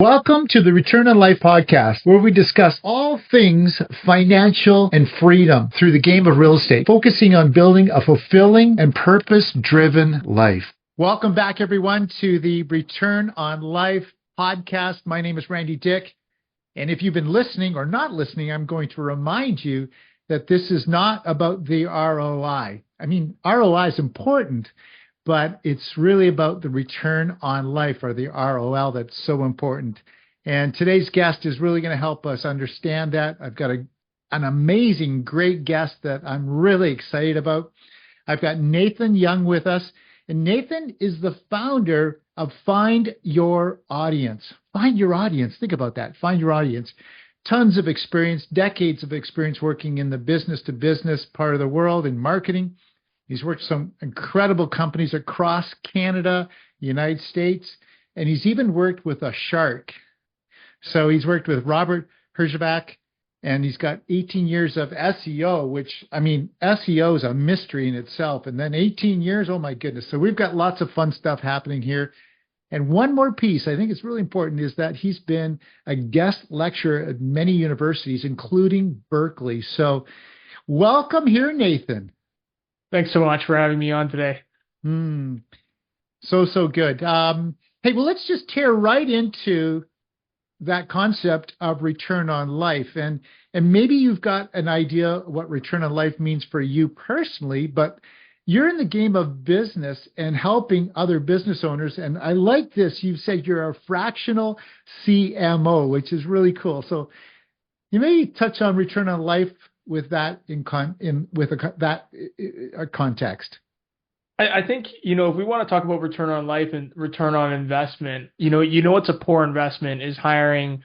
Welcome to the Return on Life podcast, where we discuss all things financial and freedom through the game of real estate, focusing on building a fulfilling and purpose-driven life. Welcome back, everyone, to the Return on Life podcast. My name is Randy Dick, and if you've been listening or not listening, I'm going to remind you that this is not about the ROI. I mean, ROI is important, but it's really about the return on life, or the ROL, that's so important. And today's guest is really going to help us understand that. I've got an amazing, great guest that I'm really excited about. I've got Nathan Yeung with us, and Nathan is the founder of Find Your Audience. Find your audience. Think about that. Find your audience. Tons of experience, decades of experience working in the business-to-business part of the world in marketing. He's worked with some incredible companies across Canada, United States, and he's even worked with a shark. So he's worked with Robert Herjavec, and he's got 18 years of SEO, which, I mean, SEO is a mystery in itself. And then 18 years, oh my goodness. So we've got lots of fun stuff happening here. And one more piece I think is really important is that he's been a guest lecturer at many universities, including Berkeley. So welcome here, Nathan. Thanks so much for having me on today. So good. Hey, well, let's just tear right into that concept of return on life. And maybe you've got an idea what return on life means for you personally, but you're in the game of business and helping other business owners. And I like this. You've said you're a fractional CMO, which is really cool. So you may touch on return on life with that context. I think, if we want to talk about return on life and return on investment, what's a poor investment is hiring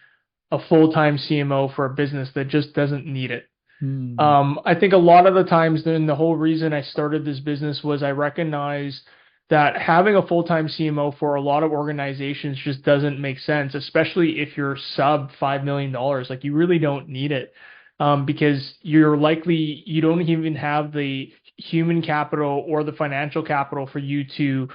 a full-time CMO for a business that just doesn't need it. I think a lot of the times, then the whole reason I started this business was I recognized that having a full-time CMO for a lot of organizations just doesn't make sense, especially if you're sub $5 million. Like, you really don't need it. Because you don't even have the human capital or the financial capital for you to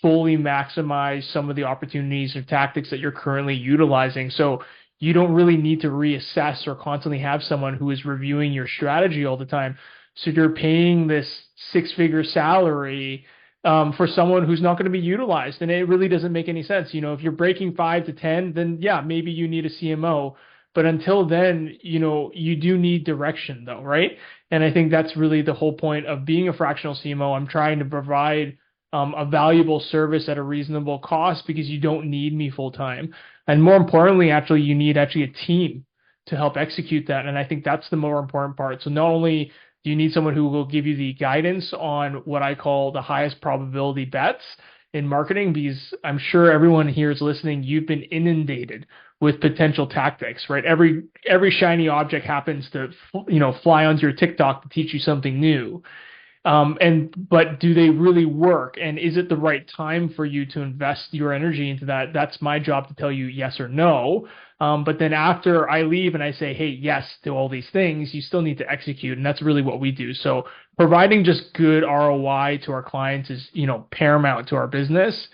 fully maximize some of the opportunities or tactics that you're currently utilizing. So you don't really need to reassess or constantly have someone who is reviewing your strategy all the time. So you're paying this six-figure salary for someone who's not going to be utilized. And it really doesn't make any sense. If you're breaking 5 to 10, then yeah, maybe you need a CMO. But until then, you do need direction though, right? And I think that's really the whole point of being a fractional CMO. I'm trying to provide a valuable service at a reasonable cost because you don't need me full time. And more importantly, you need a team to help execute that. And I think that's the more important part. So not only do you need someone who will give you the guidance on what I call the highest probability bets in marketing, because I'm sure everyone here is listening, you've been inundated with potential tactics, right? Every shiny object happens to, fly onto your TikTok to teach you something new. But do they really work? And is it the right time for you to invest your energy into that? That's my job to tell you yes or no. But then after I leave and I say, hey, yes to all these things, you still need to execute. And that's really what we do. So providing just good ROI to our clients is, paramount to our business.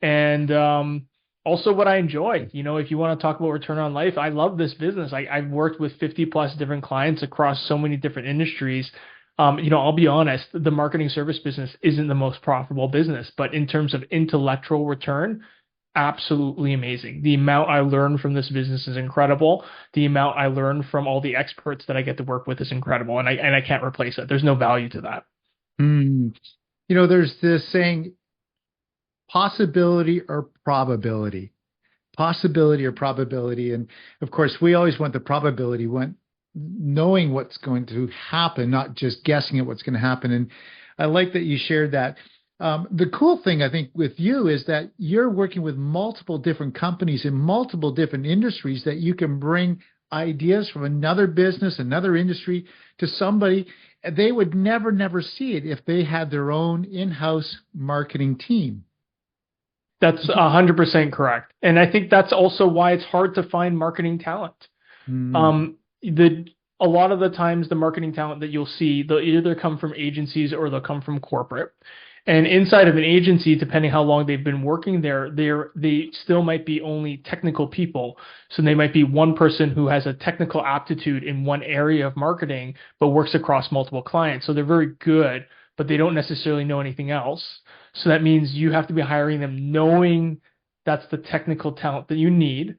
And, also what I enjoy, if you want to talk about return on life, I love this business. I've worked with 50 plus different clients across so many different industries. I'll be honest, the marketing service business isn't the most profitable business, but in terms of intellectual return, absolutely amazing. The amount I learned from this business is incredible. The amount I learned from all the experts that I get to work with is incredible. And I can't replace it. There's no value to that. There's this saying, possibility or probability. And of course, we always want the probability, knowing what's going to happen, not just guessing at what's going to happen. And I like that you shared that. The cool thing, I think, with you is that you're working with multiple different companies in multiple different industries that you can bring ideas from another business, another industry to somebody. They would never see it if they had their own in-house marketing team. That's 100% correct. And I think that's also why it's hard to find marketing talent. A lot of the times the marketing talent that you'll see, they'll either come from agencies or they'll come from corporate. And inside of an agency, depending how long they've been working there, they still might be only technical people. So they might be one person who has a technical aptitude in one area of marketing, but works across multiple clients. So they're very good, but they don't necessarily know anything else. So that means you have to be hiring them knowing that's the technical talent that you need,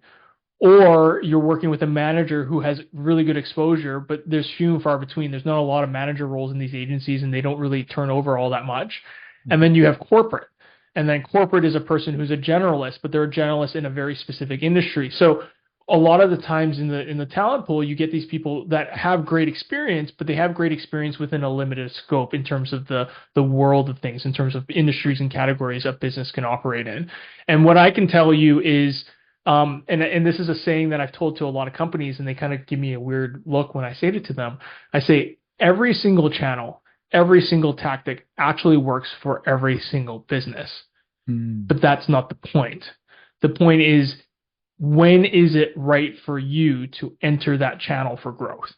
or you're working with a manager who has really good exposure, but there's few and far between. There's not a lot of manager roles in these agencies, and they don't really turn over all that much. And then you have corporate. And then corporate is a person who's a generalist, but they're a generalist in a very specific industry. So a lot of the times in the talent pool, you get these people that have great experience, but they have great experience within a limited scope in terms of the world of things, in terms of industries and categories a business can operate in. And what I can tell you is, and this is a saying that I've told to a lot of companies, and they kind of give me a weird look when I say it to them. I say every single channel, every single tactic actually works for every single business. But that's not the point. The point is, when is it right for you to enter that channel for growth?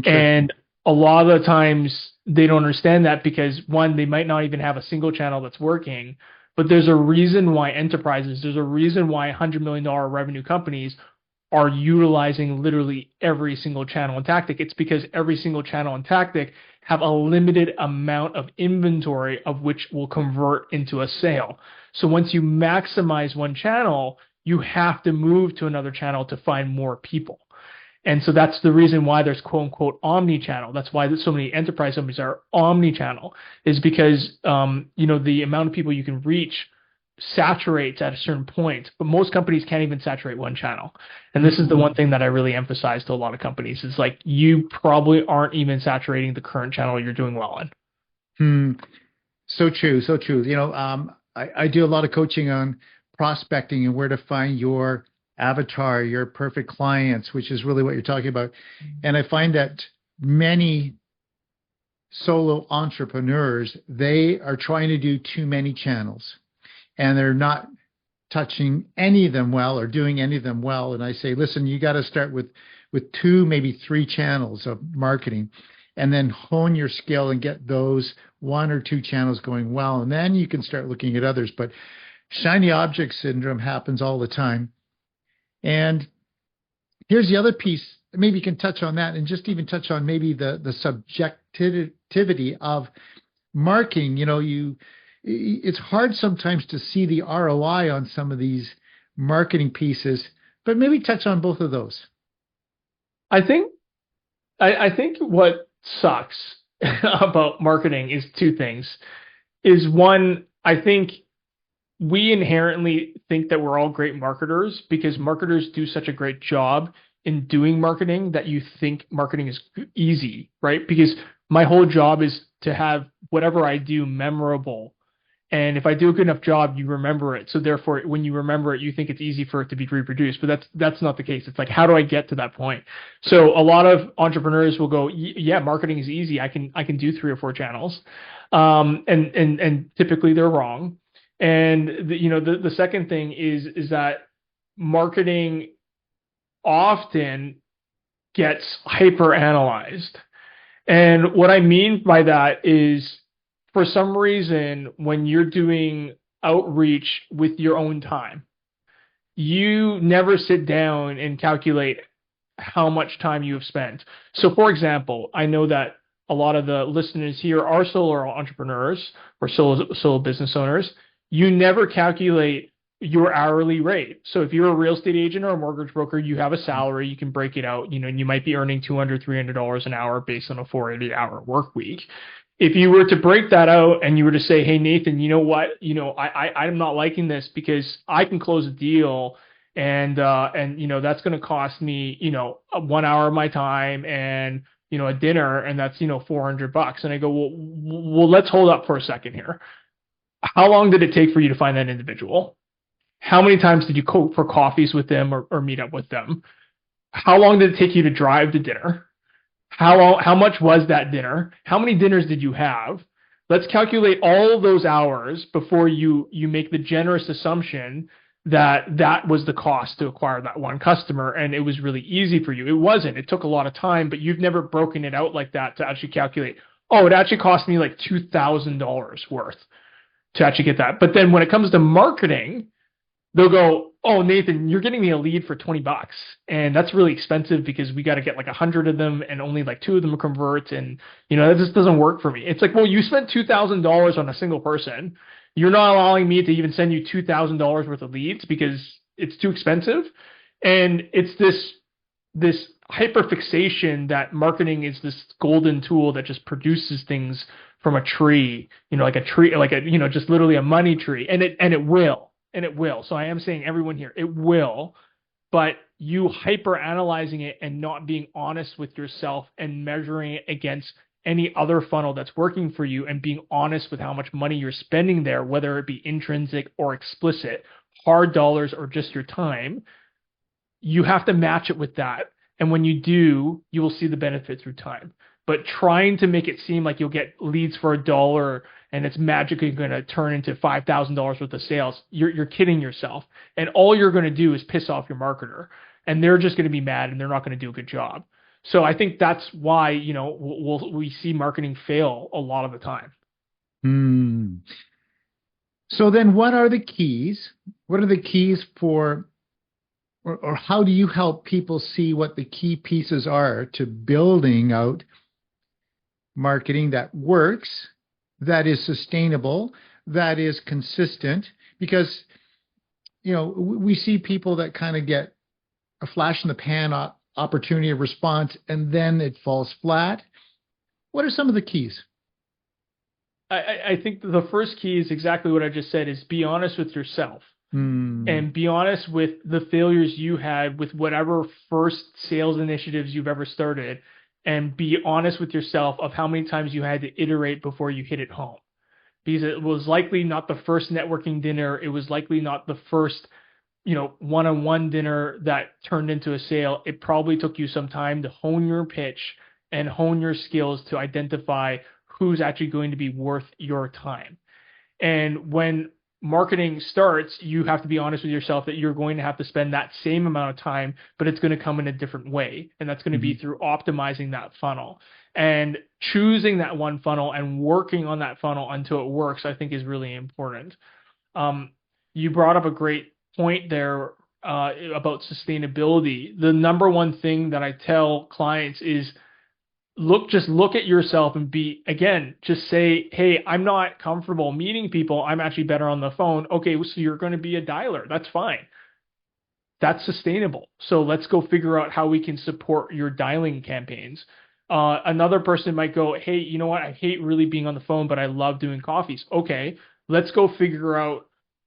And a lot of the times they don't understand that because, one, they might not even have a single channel that's working. But there's a reason why enterprises, there's a reason why $100 million revenue companies are utilizing literally every single channel and tactic. It's because every single channel and tactic have a limited amount of inventory of which will convert into a sale. So once you maximize one channel, you have to move to another channel to find more people. And so that's the reason why there's quote unquote omni-channel. That's why so many enterprise companies are omni-channel, is because the amount of people you can reach saturates at a certain point, but most companies can't even saturate one channel. And this is the one thing that I really emphasize to a lot of companies is like, you probably aren't even saturating the current channel you're doing well in. So true. So true. I do a lot of coaching on prospecting and where to find your avatar, your perfect clients, which is really what you're talking about. And I find that many solo entrepreneurs, they are trying to do too many channels and they're not touching any of them well or doing any of them well. And I say, listen, you got to start with 2, maybe 3 channels of marketing, and then hone your skill and get those 1 or 2 channels going well. And then you can start looking at others. But shiny object syndrome happens all the time. And here's the other piece. Maybe you can touch on that and just even touch on maybe the subjectivity of marketing. It's hard sometimes to see the ROI on some of these marketing pieces, but maybe touch on both of those. I think what sucks about marketing is 2 things. Is one, I think we inherently think that we're all great marketers because marketers do such a great job in doing marketing that you think marketing is easy, right? Because my whole job is to have whatever I do memorable. And if I do a good enough job, you remember it. So therefore, when you remember it, you think it's easy for it to be reproduced. But that's not the case. It's like, how do I get to that point? So a lot of entrepreneurs will go, yeah, marketing is easy. I can do 3 or 4 channels. And typically they're wrong. And the second thing is that marketing often gets hyper analyzed. And what I mean by that is, for some reason, when you're doing outreach with your own time, you never sit down and calculate how much time you have spent. So for example, I know that a lot of the listeners here are solo entrepreneurs or solo business owners. You never calculate your hourly rate. So if you're a real estate agent or a mortgage broker, you have a salary, you can break it out, and you might be earning $200, $300 an hour based on a 480-hour work week. If you were to break that out and you were to say, hey, Nathan, you know what, I'm not liking this because I can close a deal and that's going to cost me, 1 hour of my time and, a dinner, and that's, $400. And I go, well, let's hold up for a second here. How long did it take for you to find that individual? How many times did you go for coffees with them or meet up with them? How long did it take you to drive to dinner? How much was that dinner? How many dinners did you have? Let's calculate all of those hours before you make the generous assumption that was the cost to acquire that one customer and it was really easy for you. It wasn't. It took a lot of time, but you've never broken it out like that to actually calculate Oh, it actually cost me like $2,000 worth to actually get that. But then when it comes to marketing, they'll go, "Oh, Nathan, you're getting me a lead for $20, and that's really expensive because we got to get like 100 of them, and only like 2 of them convert, and that just doesn't work for me." It's like, well, you spent $2,000 on a single person. You're not allowing me to even send you $2,000 worth of leads because it's too expensive, and it's this hyperfixation that marketing is this golden tool that just produces things from a tree, like a tree, like just literally a money tree, and it will. And it will. So I am saying everyone here, it will, but you hyper analyzing it and not being honest with yourself and measuring it against any other funnel that's working for you and being honest with how much money you're spending there, whether it be intrinsic or explicit, hard dollars or just your time, you have to match it with that. And when you do, you will see the benefit through time. But trying to make it seem like you'll get leads for $1 and it's magically going to turn into $5,000 worth of sales, you're kidding yourself. And all you're going to do is piss off your marketer, and they're just going to be mad and they're not going to do a good job. So I think that's why we see marketing fail a lot of the time. So then, what are the keys? What are the keys for, or how do you help people see what the key pieces are to building out marketing that works, that is sustainable, that is consistent? Because, we see people that kind of get a flash in the pan opportunity of response, and then it falls flat. What are some of the keys? I think the first key is exactly what I just said, is be honest with yourself. And be honest with the failures you had with whatever first sales initiatives you've ever started, and be honest with yourself of how many times you had to iterate before you hit it home. Because it was likely not the first networking dinner. It was likely not the first, one-on-one dinner that turned into a sale. It probably took you some time to hone your pitch and hone your skills to identify who's actually going to be worth your time. And when marketing starts, you have to be honest with yourself that you're going to have to spend that same amount of time, but it's going to come in a different way. And that's going to be through optimizing that funnel and choosing that one funnel and working on that funnel until it works, I think is really important. You brought up a great point there about sustainability. The number one thing that I tell clients is just look at yourself and just say, hey, I'm not comfortable meeting people. I'm actually better on the phone. Okay, so you're going to be a dialer. That's fine. That's sustainable. So let's go figure out how we can support your dialing campaigns. Another person might go, hey, you know what? I hate really being on the phone, but I love doing coffees. Okay, let's go figure out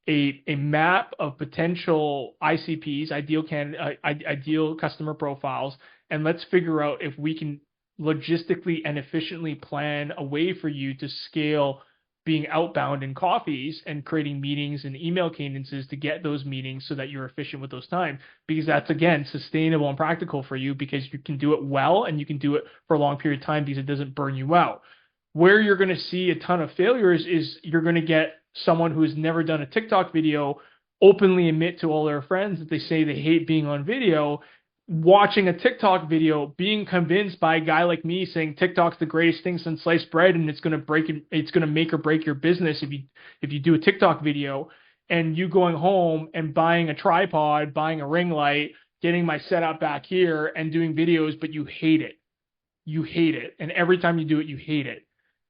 a map of potential ICPs, ideal customer profiles, and let's figure out if we can logistically and efficiently plan a way for you to scale being outbound in coffees and creating meetings and email cadences to get those meetings so that you're efficient with those time, because that's, again, sustainable and practical for you because you can do it well and you can do it for a long period of time because it doesn't burn you out. Where you're going to see a ton of failures is you're going to get someone who has never done a TikTok video openly admit to all their friends that they say they hate being on video, watching a TikTok video, being convinced by a guy like me saying TikTok's the greatest thing since sliced bread and it's going to make or break your business if you do a TikTok video, and you going home and buying a tripod, buying a ring light, getting my setup back here and doing videos, but you hate it. You hate it. And every time you do it, you hate it.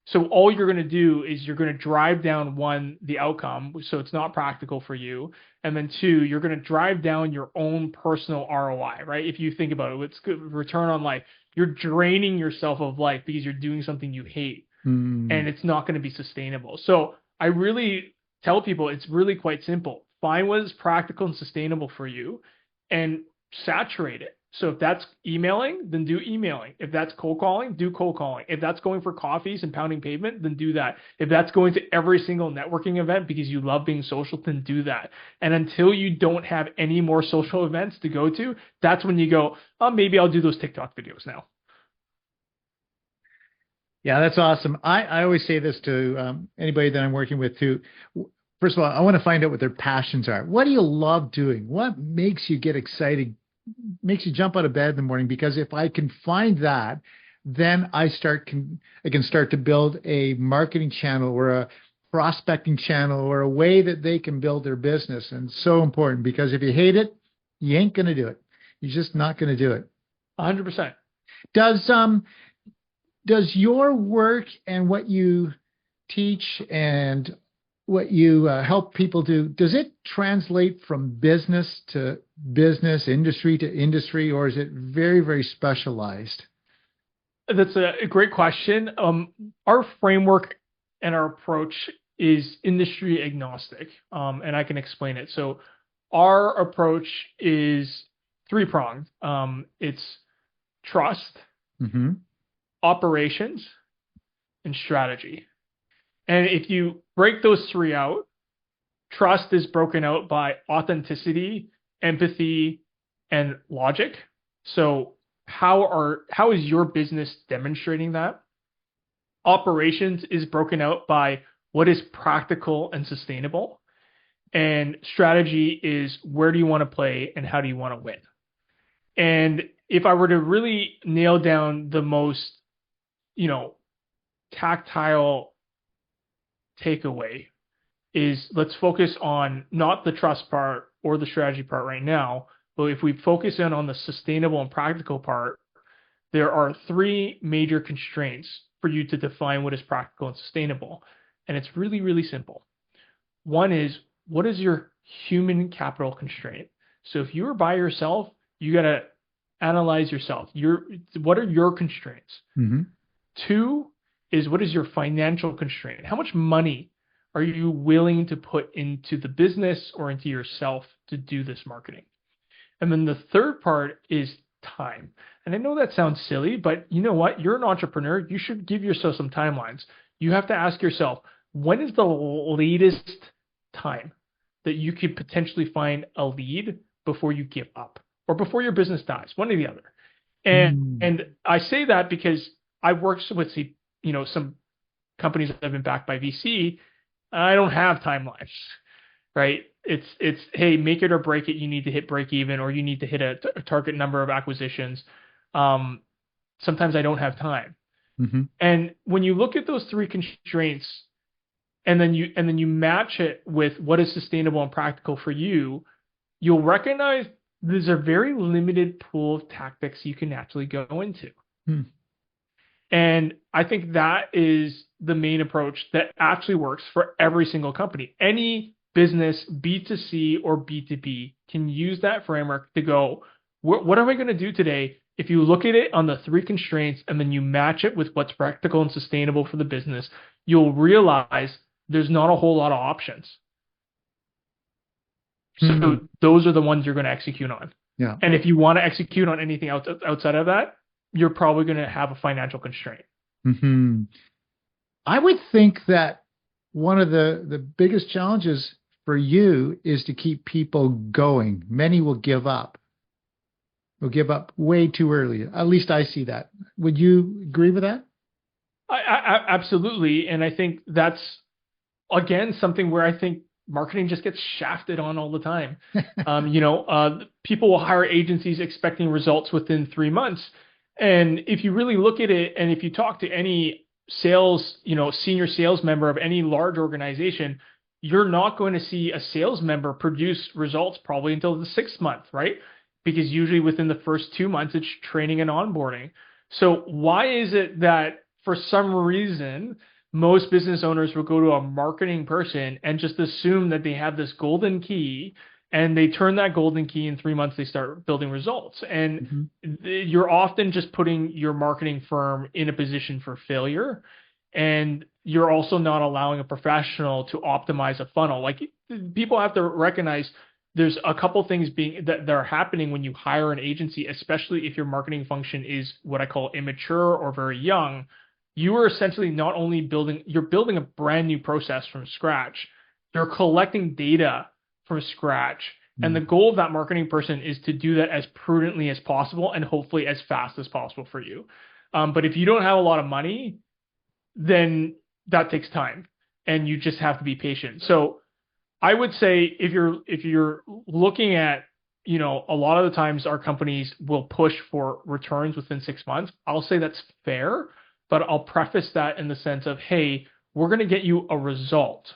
So all you're going to do is you're going to drive down, one, the outcome, so it's not practical for you. And then two, you're going to drive down your own personal ROI, right? If you think about it, it's good return on life. You're draining yourself of life because you're doing something you hate, and it's not going to be sustainable. So I really tell people it's really quite simple. Find what is practical and sustainable for you and saturate it. So if that's emailing, then do emailing. If that's cold calling, do cold calling. If that's going for coffees and pounding pavement, then do that. If that's going to every single networking event because you love being social, then do that. And until you don't have any more social events to go to, that's when you go, oh, maybe I'll do those TikTok videos now. Yeah, that's awesome. I always say this to anybody that I'm working with too. First of all, I want to find out what their passions are. What do you love doing? What makes you get excited? Makes you jump out of bed in the morning? Because if I can find that, then I can start to build a marketing channel or a prospecting channel or a way that they can build their business. And it's so important, because if you hate it, you ain't going to do it. You're just not going to do it. 100%. Does your work and what you teach and what you help people do, does it translate from business to business, industry to industry, or is it very, very specialized? That's a great question. Our framework and our approach is industry agnostic, and I can explain it. So our approach is three-pronged. It's trust, Mm-hmm. operations, and strategy. And if you break those three out, trust is broken out by authenticity, empathy, and logic. So how is your business demonstrating that? Operations is broken out by what is practical and sustainable. And strategy is where do you want to play and how do you want to win? And if I were to really nail down the most, tactile takeaway, is let's focus on not the trust part or the strategy part right now, but if we focus in on the sustainable and practical part, there are three major constraints for you to define what is practical and sustainable. And it's really, really simple. One is, what is your human capital constraint? So if you are by yourself, you got to analyze yourself. What are your constraints? Mm-hmm. Two is, what is your financial constraint? How much money are you willing to put into the business or into yourself to do this marketing? And then the third part is time. And I know that sounds silly, but you know what? You're an entrepreneur. You should give yourself some timelines. You have to ask yourself, when is the latest time that you could potentially find a lead before you give up or before your business dies? One or the other. And I say that because I've worked with some companies that have been backed by VC. I don't have timelines, right? It's hey, make it or break it. You need to hit break even, or you need to hit a target number of acquisitions. Sometimes I don't have time. Mm-hmm. And when you look at those three constraints, and then you match it with what is sustainable and practical for you, you'll recognize there's a very limited pool of tactics you can actually go into. And I think that is the main approach that actually works for every single company. Any business, B2C or B2B, can use that framework to go, what am I going to do today? If you look at it on the three constraints and then you match it with what's practical and sustainable for the business, you'll realize there's not a whole lot of options. So those are the ones you're going to execute on. Yeah. And if you want to execute on anything outside of that, you're probably going to have a financial constraint. Mm-hmm. I would think that one of the biggest challenges for you is to keep people going. Many will give up. Will give up way too early. At least I see that. Would you agree with that? I absolutely. And I think that's, again, something where I think marketing just gets shafted on all the time. People will hire agencies expecting results within 3 months. And if you really look at it, and if you talk to any sales, senior sales member of any large organization, you're not going to see a sales member produce results probably until the 6th month, right? Because usually within the first 2 months, it's training and onboarding. So why is it that for some reason, most business owners will go to a marketing person and just assume that they have this golden key, and they turn that golden key in 3 months, they start building results. And you're often just putting your marketing firm in a position for failure. And you're also not allowing a professional to optimize a funnel. Like, people have to recognize there's a couple things that are happening when you hire an agency, especially if your marketing function is what I call immature or very young. You are essentially not only building a brand new process from scratch. You're collecting data from scratch. And the goal of that marketing person is to do that as prudently as possible and hopefully as fast as possible for you. But if you don't have a lot of money, then that takes time, and you just have to be patient. So I would say if you're looking at a lot of the times our companies will push for returns within 6 months. I'll say that's fair, but I'll preface that in the sense of, hey, we're going to get you a result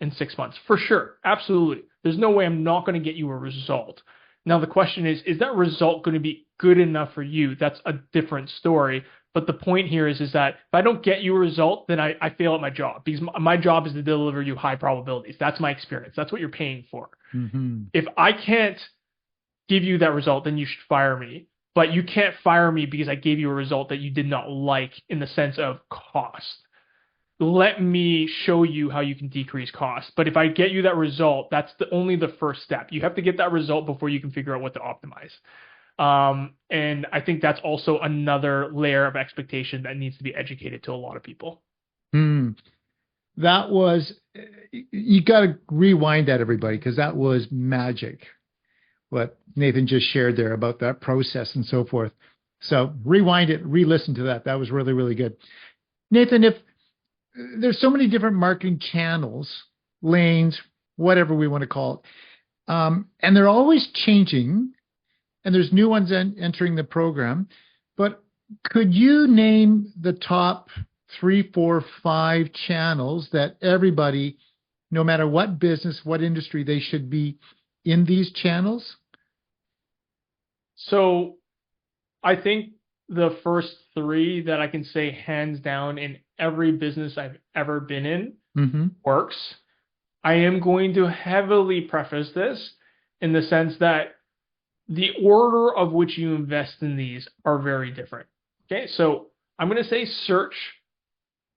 in 6 months. For sure. Absolutely. There's no way I'm not going to get you a result. Now, the question is that result going to be good enough for you? That's a different story. But the point here is that if I don't get you a result, then I fail at my job, because my job is to deliver you high probabilities. That's my experience. That's what you're paying for. Mm-hmm. If I can't give you that result, then you should fire me. But you can't fire me because I gave you a result that you did not like in the sense of cost. Let me show you how you can decrease costs. But if I get you that result, that's only the first step. You have to get that result before you can figure out what to optimize. And I think that's also another layer of expectation that needs to be educated to a lot of people. That was, you got to rewind that, everybody, because that was magic, what Nathan just shared there about that process and so forth. So rewind it, re-listen to that. That was really, really good. Nathan, if there's so many different marketing channels, lanes, whatever we want to call it, and they're always changing, and there's new ones entering the program, but could you name the top 3, 4, 5 channels that everybody, no matter what business, what industry, they should be in these channels? So I think the first 3 that I can say hands down in every business I've ever been in works. I am going to heavily preface this in the sense that the order of which you invest in these are very different. Okay, so I'm going to say search,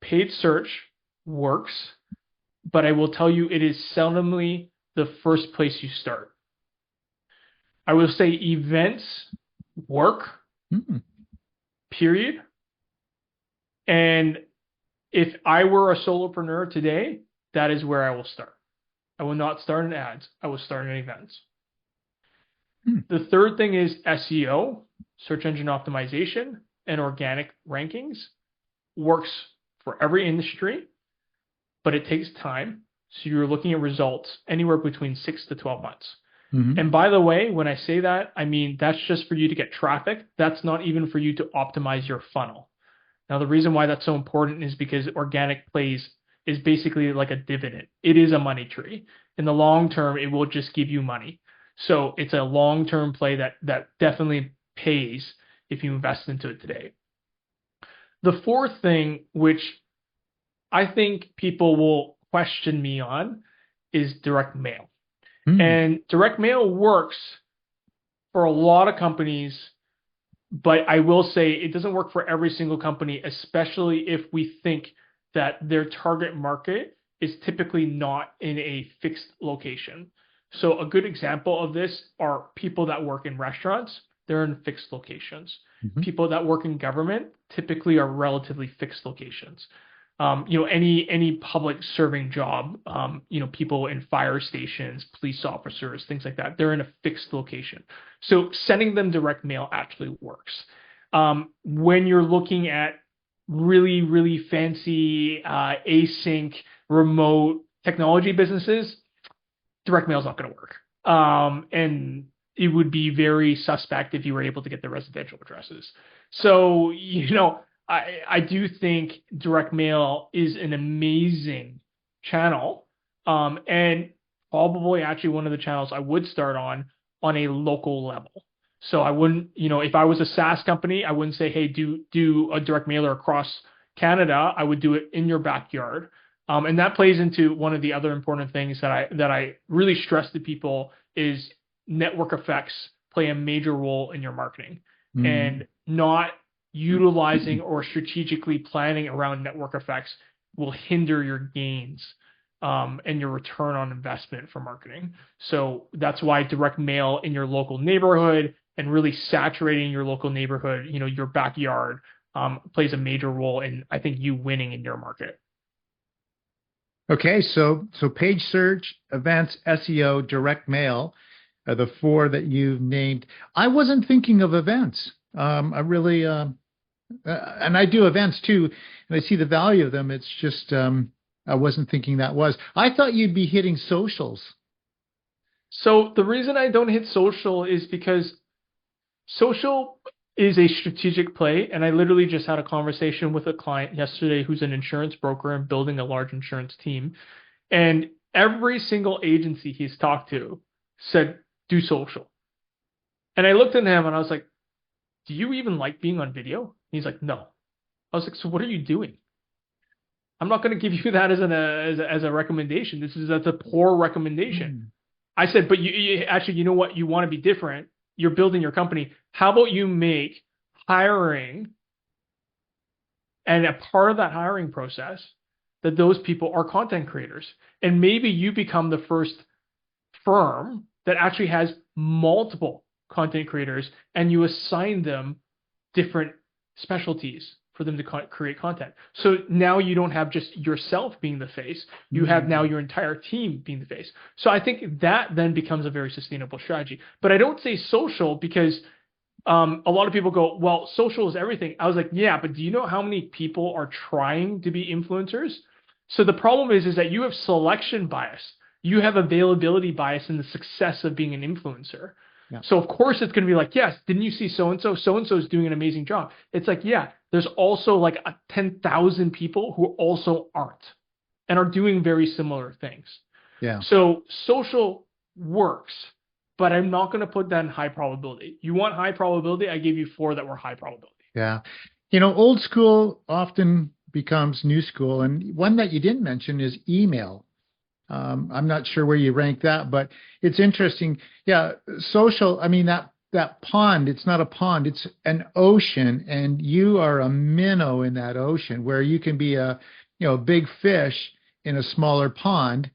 paid search works, but I will tell you it is seldomly the first place you start. I will say events work, period. And if I were a solopreneur today, that is where I will start. I will not start in ads. I will start in events. The third thing is SEO, search engine optimization, and organic rankings. Works for every industry, but it takes time. So you're looking at results anywhere between 6 to 12 months. And by the way, when I say that, I mean that's just for you to get traffic. That's not even for you to optimize your funnel. Now, the reason why that's so important is because organic plays is basically like a dividend. It is a money tree. In the long term, it will just give you money. So it's a long-term play that definitely pays if you invest into it today. The fourth thing, which I think people will question me on, is direct mail. And direct mail works for a lot of companies, but I will say it doesn't work for every single company, especially if we think that their target market is typically not in a fixed location. So a good example of this are people that work in restaurants. They're in fixed locations. People that work in government typically are relatively fixed locations. Any public serving job, people in fire stations, police officers, things like that, they're in a fixed location. So sending them direct mail actually works. When you're looking at really, really fancy async remote technology businesses, direct mail is not going to work. And it would be very suspect if you were able to get the residential addresses. So, I do think direct mail is an amazing channel, and probably actually one of the channels I would start on a local level. So I wouldn't, if I was a SaaS company, I wouldn't say, hey, do a direct mailer across Canada. I would do it in your backyard. And that plays into one of the other important things that I really stress to people is network effects play a major role in your marketing, and not utilizing or strategically planning around network effects will hinder your gains and your return on investment for marketing. So that's why direct mail in your local neighborhood and really saturating your local neighborhood, your backyard, plays a major role in, I think, you winning in your market. Okay, so page search, events, SEO, direct mail are the 4 that you've named. I wasn't thinking of events. I really, and I do events too, and I see the value of them. It's just I wasn't thinking that was. I thought you'd be hitting socials. So the reason I don't hit social is because social is a strategic play. And I literally just had a conversation with a client yesterday who's an insurance broker and building a large insurance team. And every single agency he's talked to said, do social. And I looked at him and I was like, do you even like being on video? He's like, no. I was like, so what are you doing? I'm not going to give you that as a recommendation. That's a poor recommendation. I said, but you actually, you know what? You want to be different. You're building your company. How about you make hiring and a part of that hiring process that those people are content creators, and maybe you become the first firm that actually has multiple content creators, and you assign them different specialties for them to create content. So now you don't have just yourself being the face, you have now your entire team being the face. So I think that then becomes a very sustainable strategy. But I don't say social because a lot of people go, well, social is everything. I was like, yeah, but do you know how many people are trying to be influencers? So the problem is that you have selection bias. You have availability bias in the success of being an influencer. Yeah. So of course it's going to be like, yes, didn't you see so-and-so? So-and-so is doing an amazing job. It's like, yeah, there's also like 10,000 people who also aren't and are doing very similar things. Yeah. So social works, but I'm not going to put that in high probability. You want high probability? I gave you 4 that were high probability. Yeah. Old school often becomes new school. And one that you didn't mention is email. I'm not sure where you rank that, but it's interesting. Yeah, social, I mean, that pond, it's not a pond, it's an ocean, and you are a minnow in that ocean where you can be a big fish in a smaller pond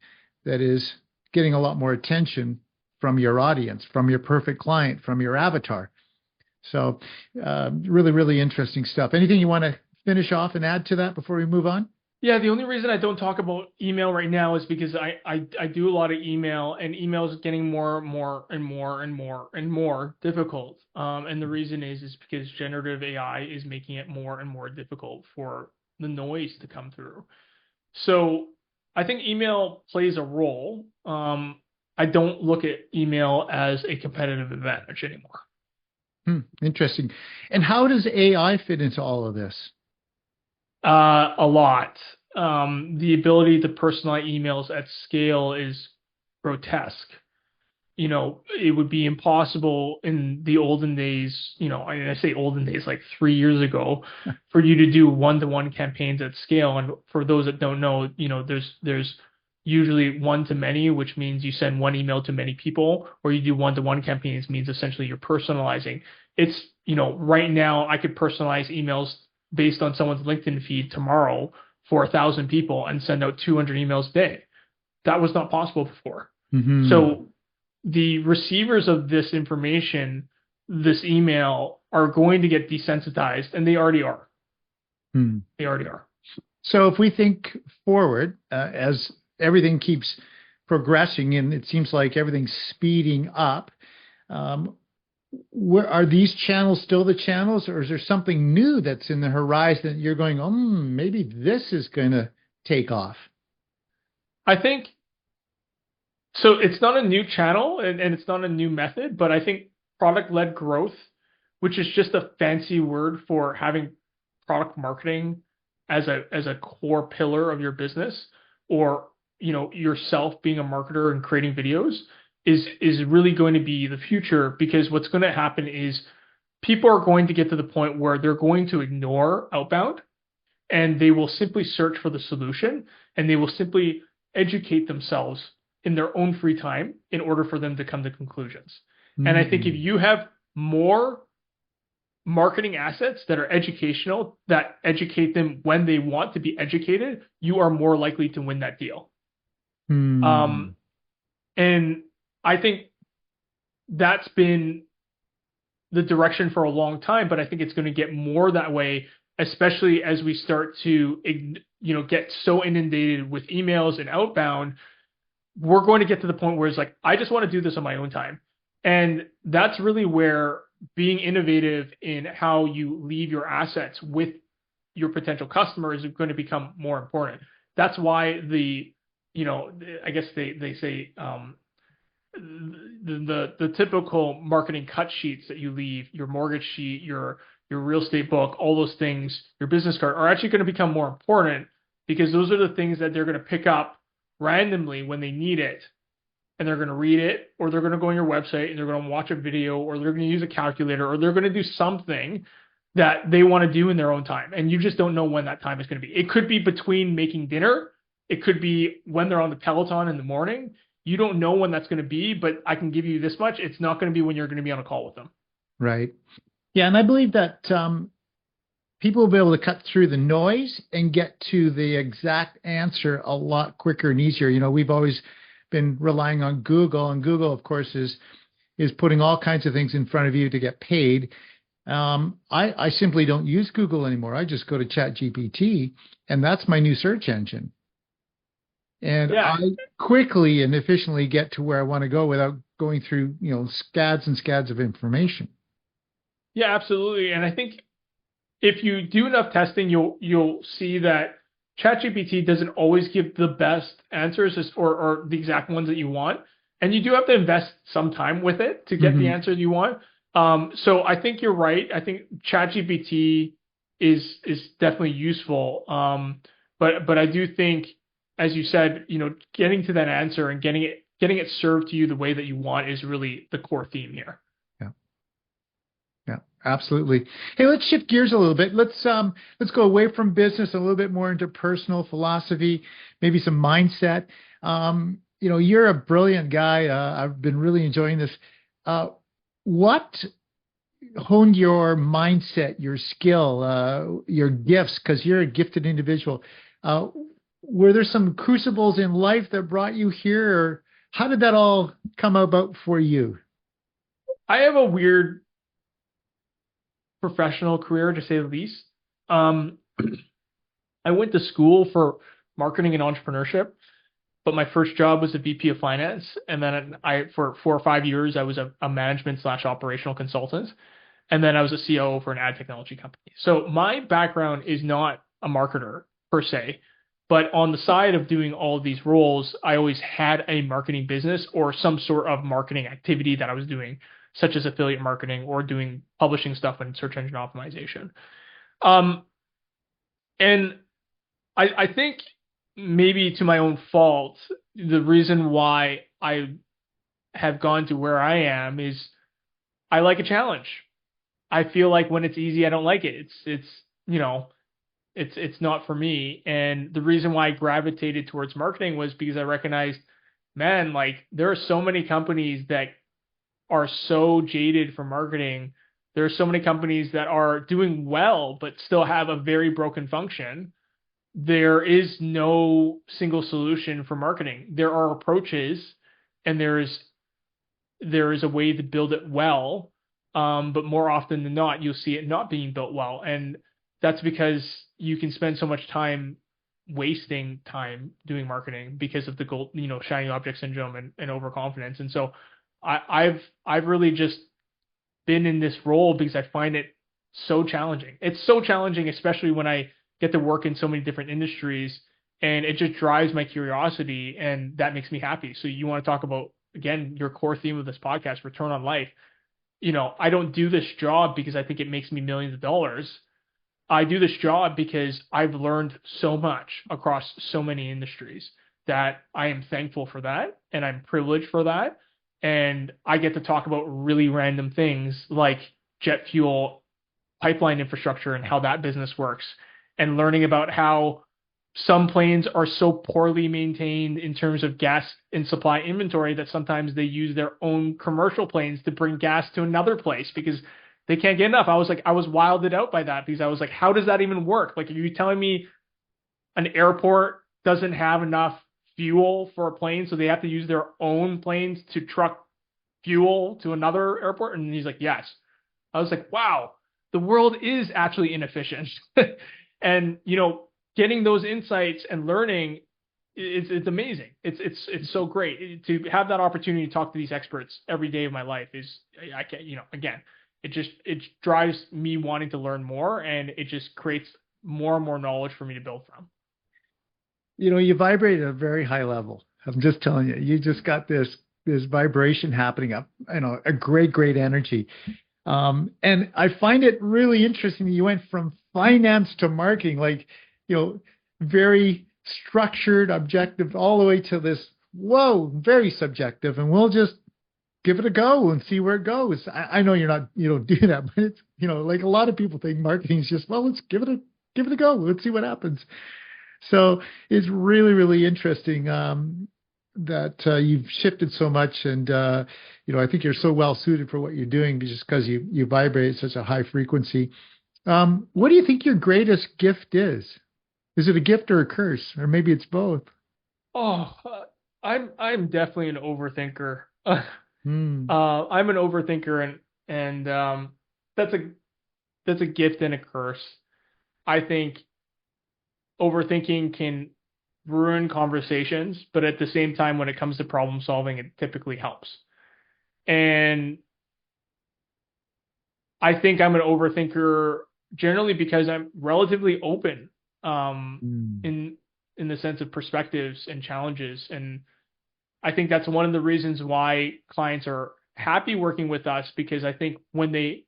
that is getting a lot more attention from your audience, from your perfect client, from your avatar. So really, really interesting stuff. Anything you want to finish off and add to that before we move on? Yeah, the only reason I don't talk about email right now is because I do a lot of email, and email is getting more and more difficult. And the reason is because generative AI is making it more and more difficult for the noise to come through. So I think email plays a role. I don't look at email as a competitive advantage anymore. Interesting. And how does AI fit into all of this? A lot. The ability to personalize emails at scale is grotesque. It would be impossible in the olden days, I say olden days, like 3 years ago, for you to do one-to-one campaigns at scale. And for those that don't know, there's usually one-to-many, which means you send one email to many people, or you do one-to-one campaigns, means essentially you're personalizing. It's, right now I could personalize emails based on someone's LinkedIn feed tomorrow for 1,000 people and send out 200 emails a day. That was not possible before. Mm-hmm. So the receivers of this information, this email, are going to get desensitized, and they already are. They already are. So if we think forward, as everything keeps progressing and it seems like everything's speeding up, where are these channels still the channels, or is there something new that's in the horizon that you're going, maybe this is going to take off? I think so. It's not a new channel and it's not a new method, but I think product-led growth, which is just a fancy word for having product marketing as a core pillar of your business, or yourself being a marketer and creating videos, is really going to be the future. Because what's going to happen is people are going to get to the point where they're going to ignore outbound, and they will simply search for the solution, and they will simply educate themselves in their own free time in order for them to come to conclusions. And I think if you have more marketing assets that are educational, that educate them when they want to be educated, you are more likely to win that deal. And I think that's been the direction for a long time, but I think it's going to get more that way, especially as we start to, get so inundated with emails and outbound. We're going to get to the point where it's like, I just want to do this on my own time. And that's really where being innovative in how you leave your assets with your potential customers is going to become more important. That's why I guess they say, the typical marketing cut sheets that you leave, your mortgage sheet, your real estate book, all those things, your business card are actually going to become more important because those are the things that they're going to pick up randomly when they need it. And they're going to read it, or they're going to go on your website and they're going to watch a video, or they're going to use a calculator, or they're going to do something that they want to do in their own time. And you just don't know when that time is going to be. It could be between making dinner. It could be when they're on the Peloton in the morning. You don't know when that's going to be, but I can give you this much. It's not going to be when you're going to be on a call with them. Right. Yeah. And I believe that people will be able to cut through the noise and get to the exact answer a lot quicker and easier. You know, we've always been relying on Google, and Google, of course, is putting all kinds of things in front of you to get paid. I simply don't use Google anymore. I just go to ChatGPT, and that's my new search engine. And Yeah. I quickly and efficiently get to where I want to go without going through, scads and scads of information. Yeah, absolutely. And I think if you do enough testing, you'll see that ChatGPT doesn't always give the best answers or the exact ones that you want. And you do have to invest some time with it to get the answer you want. So I think you're right. I think ChatGPT is definitely useful. But I do think, as you said, getting to that answer and getting it served to you the way that you want is really the core theme here. Yeah, absolutely. Hey, let's shift gears a little bit. Let's go away from business a little bit more into personal philosophy, maybe some mindset. You're a brilliant guy. I've been really enjoying this. What honed your mindset, your skill, your gifts? Because you're a gifted individual. Were there some crucibles in life that brought you here, or how did that all come about for you? I have a weird professional career, to say the least. I went to school for marketing and entrepreneurship, but my first job was a VP of finance, and then for 4 or 5 years, I was a management/operational consultant, and then I was a COO for an ad technology company. So my background is not a marketer per se, but on the side of doing all of these roles, I always had a marketing business or some sort of marketing activity that I was doing, such as affiliate marketing or doing publishing stuff in search engine optimization. And I think maybe to my own fault, the reason why I have gone to where I am is I like a challenge. I feel like when it's easy, I don't like it. It's not for me. And the reason why I gravitated towards marketing was because I recognized, man, like there are so many companies that are so jaded for marketing. There are so many companies that are doing well, but still have a very broken function. There is no single solution for marketing. There are approaches, and there is a way to build it well. But more often than not, you'll see it not being built well. And that's because you can spend so much time wasting time doing marketing because of the gold, shiny object syndrome and overconfidence. And so I've really just been in this role because I find it so challenging. It's so challenging, especially when I get to work in so many different industries, and it just drives my curiosity, and that makes me happy. So you want to talk about, again, your core theme of this podcast, return on life. I don't do this job because I think it makes me millions of dollars. I do this job because I've learned so much across so many industries that I am thankful for that, and I'm privileged for that. And I get to talk about really random things like jet fuel pipeline infrastructure and how that business works, and learning about how some planes are so poorly maintained in terms of gas and supply inventory that sometimes they use their own commercial planes to bring gas to another place because they can't get enough. I was wilded out by that because I was like, how does that even work? Like, are you telling me an airport doesn't have enough fuel for a plane, so they have to use their own planes to truck fuel to another airport? And he's like, yes. I was like, wow, the world is actually inefficient. And, getting ththose insights and learning, it's amazing. It's so great to have that opportunity to talk to these experts every day of my life. I can't, again, it drives me wanting to learn more, and it just creates more and more knowledge for me to build from. You vibrate at a very high level. I'm just telling you, you just got this this vibration happening up, a great energy. And I find it really interesting that you went from finance to marketing, like, very structured, objective, all the way to this, whoa, very subjective. And we'll just give it a go and see where it goes. I know you don't do that, but it's, like a lot of people think marketing is just, well, let's give it a go. Let's see what happens. So it's really, really interesting that you've shifted so much, and I think you're so well suited for what you're doing just because you vibrate at such a high frequency. What do you think your greatest gift is? Is it a gift or a curse, or maybe it's both? Oh, I'm definitely an overthinker. Hmm. I'm an overthinker, and that's a gift and a curse. I think overthinking can ruin conversations, but at the same time, when it comes to problem solving, it typically helps. And I think I'm an overthinker generally because I'm relatively open in the sense of perspectives and challenges. And I think that's one of the reasons why clients are happy working with us, because I think when they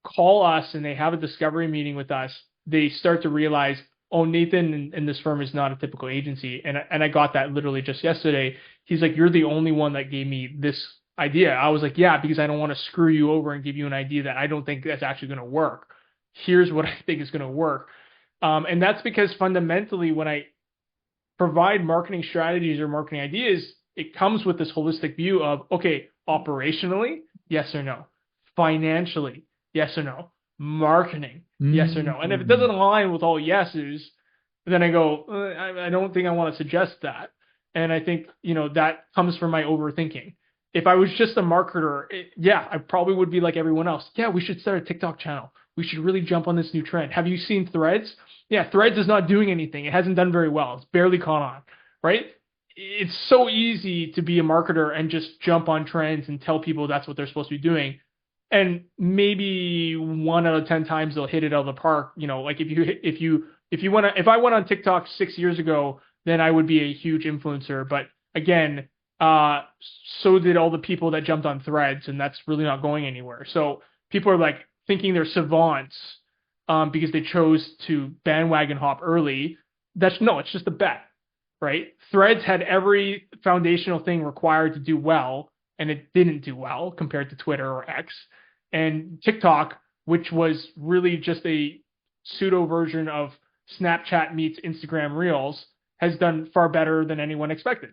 call us and they have a discovery meeting with us, they start to realize, oh, Nathan and this firm is not a typical agency. And I got that literally just yesterday. He's like, you're the only one that gave me this idea. I was like, yeah, because I don't want to screw you over and give you an idea that I don't think that's actually going to work. Here's what I think is going to work. And that's because fundamentally, when I provide marketing strategies or marketing ideas, it comes with this holistic view of, okay, operationally, yes or no. Financially, yes or no. Marketing, yes or no. And if it doesn't align with all yeses, then I go, I don't think I want to suggest that. And I think, that comes from my overthinking. If I was just a marketer, I probably would be like everyone else. Yeah, we should start a TikTok channel. We should really jump on this new trend. Have you seen Threads? Yeah, Threads is not doing anything. It hasn't done very well. It's barely caught on, right? It's so easy to be a marketer and just jump on trends and tell people that's what they're supposed to be doing. And maybe 1 out of 10 times they'll hit it out of the park. Like if I went on TikTok 6 years ago, then I would be a huge influencer. But again, so did all the people that jumped on Threads, and that's really not going anywhere. So people are like thinking they're savants because they chose to bandwagon hop early. It's just a bet, right? Threads had every foundational thing required to do well, and it didn't do well compared to Twitter or X. And TikTok, which was really just a pseudo version of Snapchat meets Instagram Reels, has done far better than anyone expected.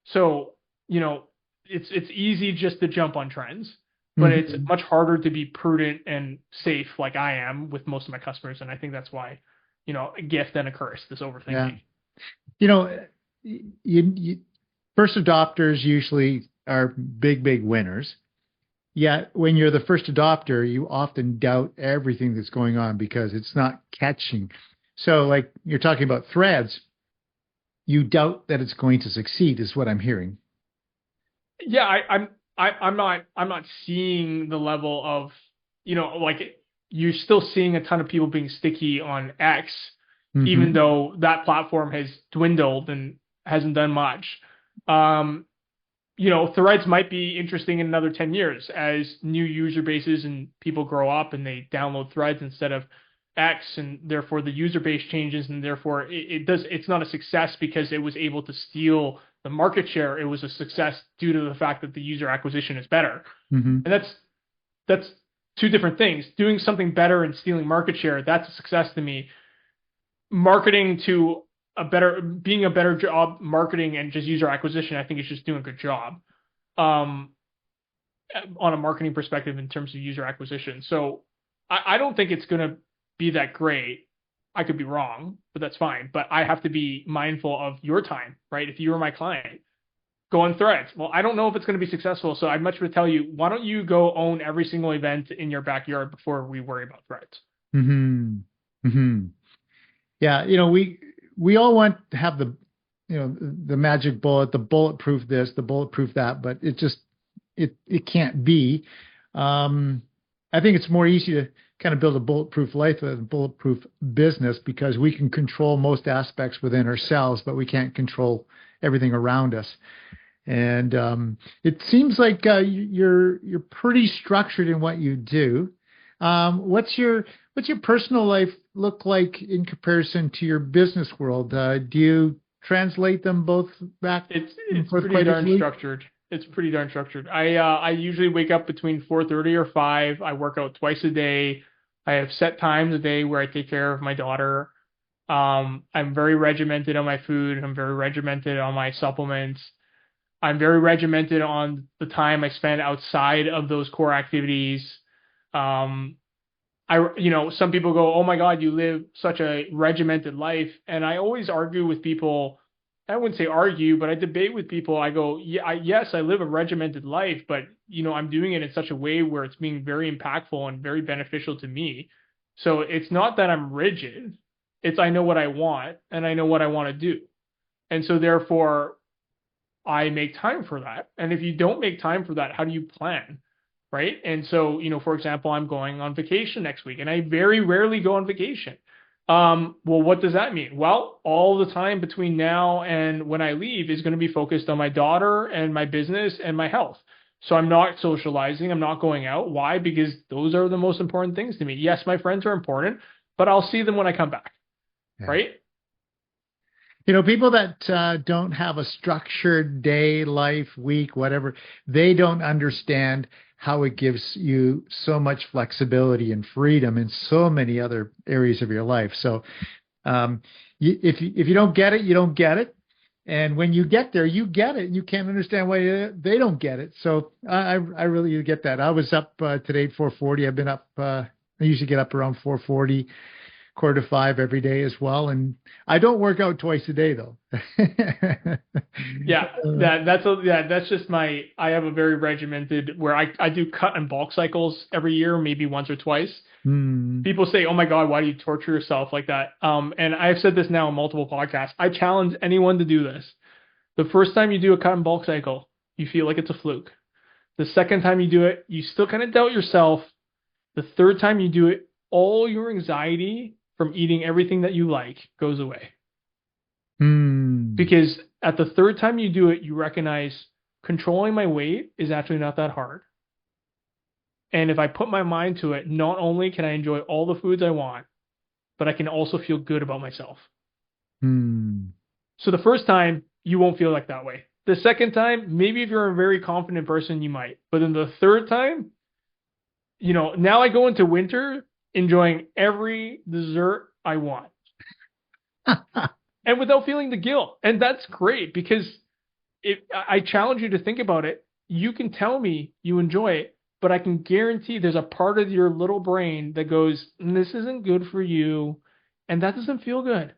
So, it's easy just to jump on trends, but it's much harder to be prudent and safe like I am with most of my customers. And I think that's why, a gift and a curse, this overthinking. Yeah. You first adopters usually are big winners. Yet when you're the first adopter, you often doubt everything that's going on because it's not catching. So like you're talking about Threads, you doubt that it's going to succeed is what I'm hearing. Yeah, I'm not seeing the level of, like you're still seeing a ton of people being sticky on X, even though that platform has dwindled and hasn't done much. Threads might be interesting in another 10 years as new user bases and people grow up and they download Threads instead of X, and therefore the user base changes, and therefore it's not a success because it was able to steal the market share. It was a success due to the fact that the user acquisition is better. And that's two different things. Doing something better and stealing market share, that's a success to me. Marketing to being a better job marketing and just user acquisition, I think it's just doing a good job on a marketing perspective in terms of user acquisition. So I don't think it's going to be that great. I could be wrong, but that's fine. But I have to be mindful of your time, right? If you were my client, go on Threads. Well, I don't know if it's going to be successful. So I'd much rather tell you, why don't you go own every single event in your backyard before we worry about Threads? Yeah. We all want to have the magic bullet, the bulletproof this, the bulletproof that, but it can't be. I think it's more easy to kind of build a bulletproof life than a bulletproof business because we can control most aspects within ourselves, but we can't control everything around us. And it seems like you're pretty structured in what you do. What's your personal life look like in comparison to your business world? Do you translate them both back and It's forth pretty quite darn easily? structured. It's pretty darn structured. I usually wake up between 4:30 or 5. I work out twice a day. I have set times a day where I take care of my daughter. I'm very regimented on my food. I'm very regimented on my supplements. I'm very regimented on the time I spend outside of those core activities. Um, some people go, "Oh my God, you live such a regimented life." And I always argue with people. I wouldn't say argue, but I debate with people. I go, "Yeah, yes, I live a regimented life, but I'm doing it in such a way where it's being very impactful and very beneficial to me." So it's not that I'm rigid. It's I know what I want and I know what I want to do. And so therefore I make time for that. And if you don't make time for that, how do you plan? Right. And so, for example, I'm going on vacation next week and I very rarely go on vacation. Well, what does that mean? Well, all the time between now and when I leave is going to be focused on my daughter and my business and my health. So I'm not socializing. I'm not going out. Why? Because those are the most important things to me. Yes, my friends are important, but I'll see them when I come back. Yeah. Right. People that don't have a structured day, life, week, whatever, they don't understand how it gives you so much flexibility and freedom in so many other areas of your life. So if you don't get it, you don't get it. And when you get there, you get it. You can't understand why they don't get it. So I really get that. I was up today at 4:40. I've been up. I usually get up around 4:40, 4:45 every day as well. And I don't work out twice a day though. Yeah, that's just I have a very regimented where I do cut and bulk cycles every year, maybe once or twice. Hmm. People say, "Oh my God, why do you torture yourself like that?" And I've said this now in multiple podcasts. I challenge anyone to do this. The first time you do a cut and bulk cycle, you feel like it's a fluke. The second time you do it, you still kind of doubt yourself. The third time you do it, all your anxiety from eating everything that you like goes away. Hmm. Because at the third time you do it, you recognize controlling my weight is actually not that hard. And if I put my mind to it, not only can I enjoy all the foods I want, but I can also feel good about myself. Hmm. So the first time, you won't feel like that way. The second time, maybe if you're a very confident person, you might. But then the third time, now I go into winter enjoying every dessert I want and without feeling the guilt. And that's great because I challenge you to think about it. You can tell me you enjoy it, but I can guarantee there's a part of your little brain that goes, "This isn't good for you," and that doesn't feel good.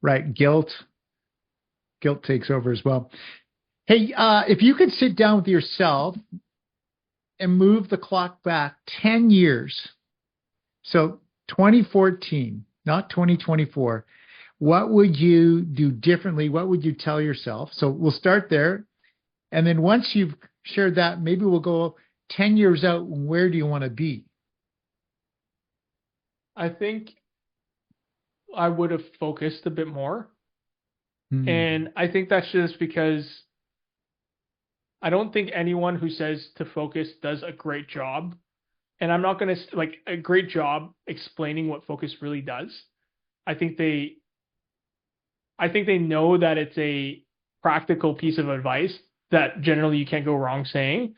Right. Guilt takes over as well. Hey, if you could sit down with yourself and move the clock back 10 years, so 2014, not 2024, what would you do differently? What would you tell yourself? So we'll start there. And then once you've shared that, maybe we'll go 10 years out. Where do you want to be? I think I would have focused a bit more. Hmm. And I think that's just because I don't think anyone who says to focus does a great job. And I'm not going to like a great job explaining what focus really does. I think they I think they know that it's a practical piece of advice that generally you can't go wrong saying.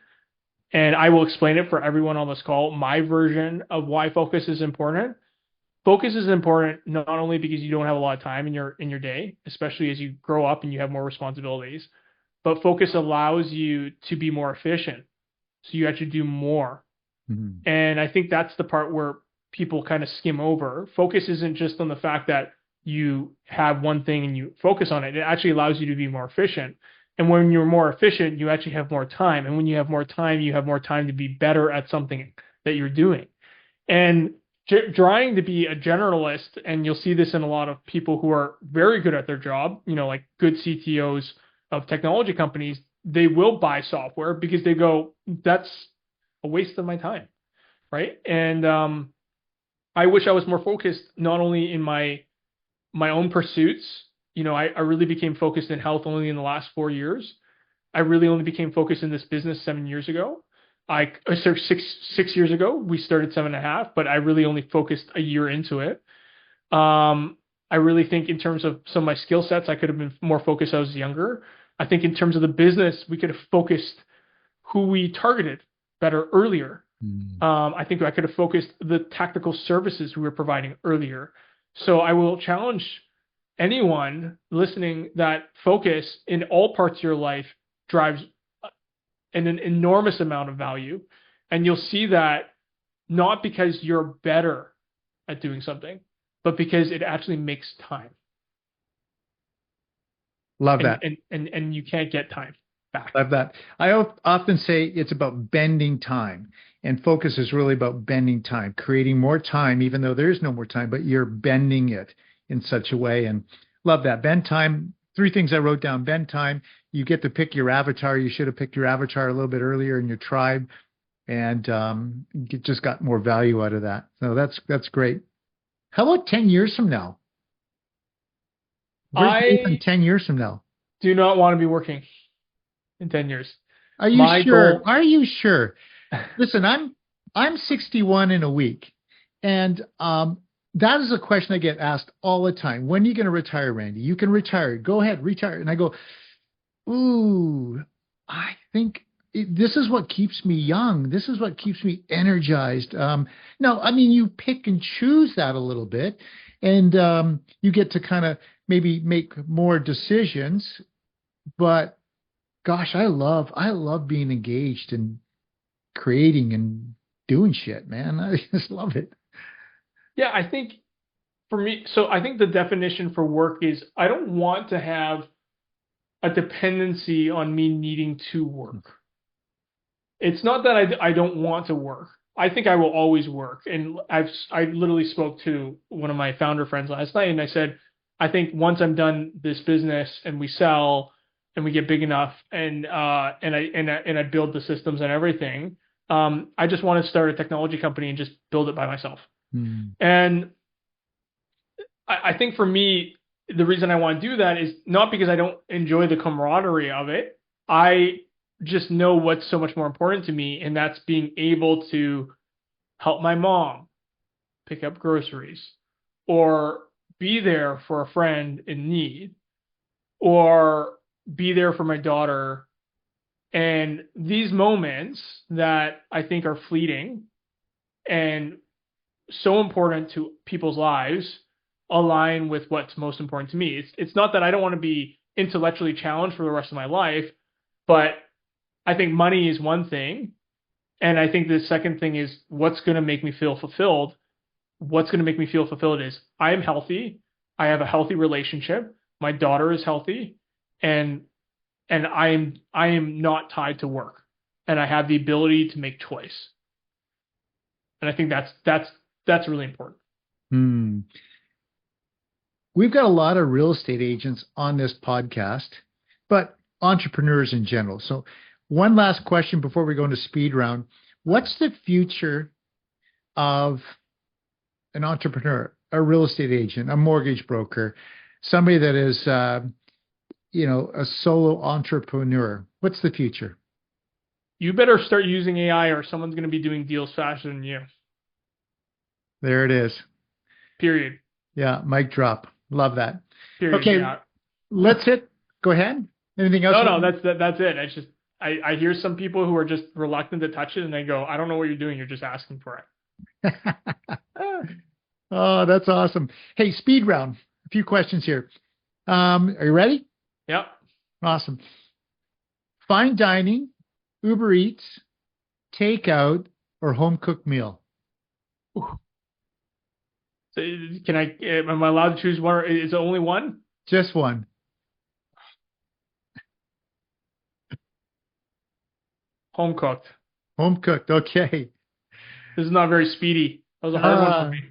And I will explain it for everyone on this call. My version of why focus is important. Focus is important not only because you don't have a lot of time in your day, especially as you grow up and you have more responsibilities, but focus allows you to be more efficient. So you actually do more. Hmm. And I think that's the part where people kind of skim over. Focus isn't just on the fact that you have one thing and you focus on it. It actually allows you to be more efficient. And when you're more efficient, you actually have more time. And when you have more time, you have more time to be better at something that you're doing. And trying to be a generalist, and you'll see this in a lot of people who are very good at their job, like good CTOs of technology companies, they will buy software because they go, "That's a waste of my time." Right. And I wish I was more focused, not only in my own pursuits. I really became focused in health only in the last 4 years. I really only became focused in this business 7 years ago. I started six years ago. We started 7.5, but I really only focused a year into it. I really think in terms of some of my skill sets, I could have been more focused as I was younger. I think in terms of the business, we could have focused who we targeted better earlier. I think I could have focused the tactical services we were providing earlier. So I will challenge anyone listening that focus in all parts of your life drives an enormous amount of value. And you'll see that not because you're better at doing something, but because it actually makes time. Love that. And you can't get time back. Love that. I often say it's about bending time, and focus is really about bending time, creating more time, even though there is no more time, but you're bending it in such a way. And love that. Bend time. 3 things I wrote down. Bend time. You get to pick your avatar. You should have picked your avatar a little bit earlier in your tribe, and you just got more value out of that. So that's great. How about 10 years from now? Where's Nathan 10 years from now? Do not want to be working in 10 years. Are you sure? Are you sure? Listen, I'm 61 in a week, and that is a question I get asked all the time. When are you going to retire, Randy? You can retire. Go ahead, retire. And I go, ooh, I think this is what keeps me young. This is what keeps me energized. No, I mean, you pick and choose that a little bit, and you get to kind of maybe make more decisions. But gosh, I love being engaged and creating and doing shit, man. I just love it. Yeah, I think for me, so I think the definition for work is I don't want to have a dependency on me needing to work. It's not that I don't want to work. I think I will always work. And I literally spoke to one of my founder friends last night, and I said, I think once I'm done this business and we sell and we get big enough and I build the systems and everything, I just want to start a technology company and just build it by myself. And I think for me, the reason I want to do that is not because I don't enjoy the camaraderie of it. I just know what's so much more important to me, and that's being able to help my mom pick up groceries, or be there for a friend in need, or be there for my daughter. And these moments that I think are fleeting and so important to people's lives align with what's most important to me. It's not that I don't want to be intellectually challenged for the rest of my life, but I think money is one thing. And I think the second thing is what's going to make me feel fulfilled. What's going to make me feel fulfilled is I am healthy. I have a healthy relationship. My daughter is healthy, and I am not tied to work, and I have the ability to make choice. And I think that's really important. We've got a lot of real estate agents on this podcast, but entrepreneurs in general. So one last question before we go into speed round. What's the future of an entrepreneur, a real estate agent, a mortgage broker, somebody that is, a solo entrepreneur? What's the future? You better start using AI, or someone's going to be doing deals faster than you. There it is. Period. Yeah, mic drop. Love that. Period. Okay, yeah. Let's hit. Go ahead. Anything else? No, that's it. It's just I hear some people who are just reluctant to touch it, and they go, I don't know what you're doing. You're just asking for it. Oh, that's awesome. Hey, speed round. A few questions here. Are you ready? Yep. Awesome. Fine dining, Uber Eats, takeout, or home cooked meal? Ooh. So am I allowed to choose one? Is it only one? Just one. Home cooked. Home cooked. Okay. This is not very speedy. That was a hard one for me.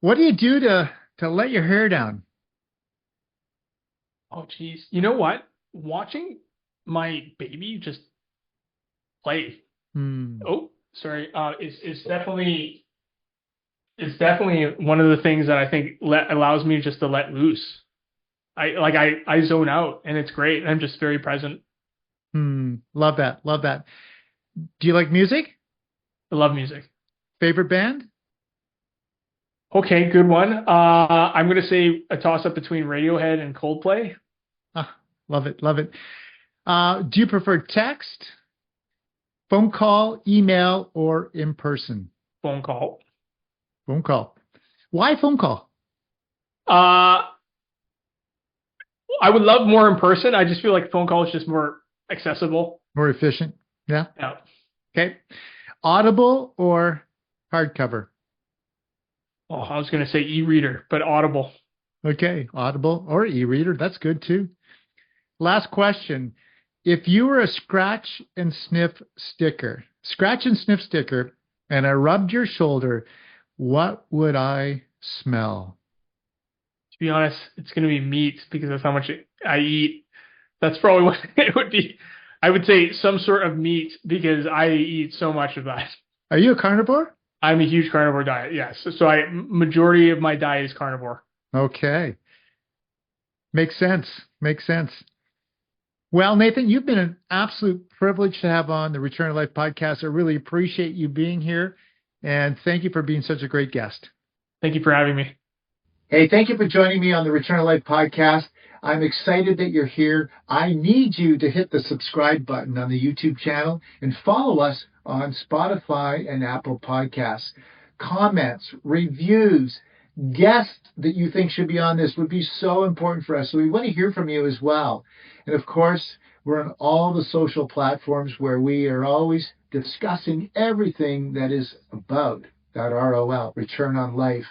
What do you do to let your hair down? Oh, geez. You know what? Watching my baby just play. Oh, sorry. It's definitely one of the things that I think allows me just to let loose. I zone out, and it's great. I'm just very present. Love that. Love that. Do you like music? I love music. Favorite band? Okay, good one. I'm gonna say a toss up between Radiohead and Coldplay. Ah, love it. Love it. Do you prefer text, phone call, email, or in person? Phone call. Phone call. Why phone call? Uh, I would love more in person. I just feel like phone call is just more accessible. More efficient? Yeah. Yeah. Okay. Audible or hardcover? Oh, I was gonna say e-reader, but Audible. Okay. Audible or e-reader. That's good too. Last question. If you were a scratch and sniff sticker, and I rubbed your shoulder, what would I smell? To be honest, it's gonna be meat because that's how much I eat. That's probably what it would be. I would say some sort of meat because I eat so much of that. Are you a carnivore? I'm a huge carnivore diet, yes. So majority of my diet is carnivore. Okay. Makes sense. Makes sense. Well, Nathan, you've been an absolute privilege to have on the Return to Life podcast. I really appreciate you being here, and thank you for being such a great guest. Thank you for having me. Hey, thank you for joining me on the Return to Life podcast. I'm excited that you're here. I need you to hit the subscribe button on the YouTube channel and follow us on Spotify and Apple Podcasts. Comments, reviews, guests that you think should be on this would be so important for us. So we want to hear from you as well. And of course, we're on all the social platforms where we are always discussing everything that is about that ROL, Return on Life.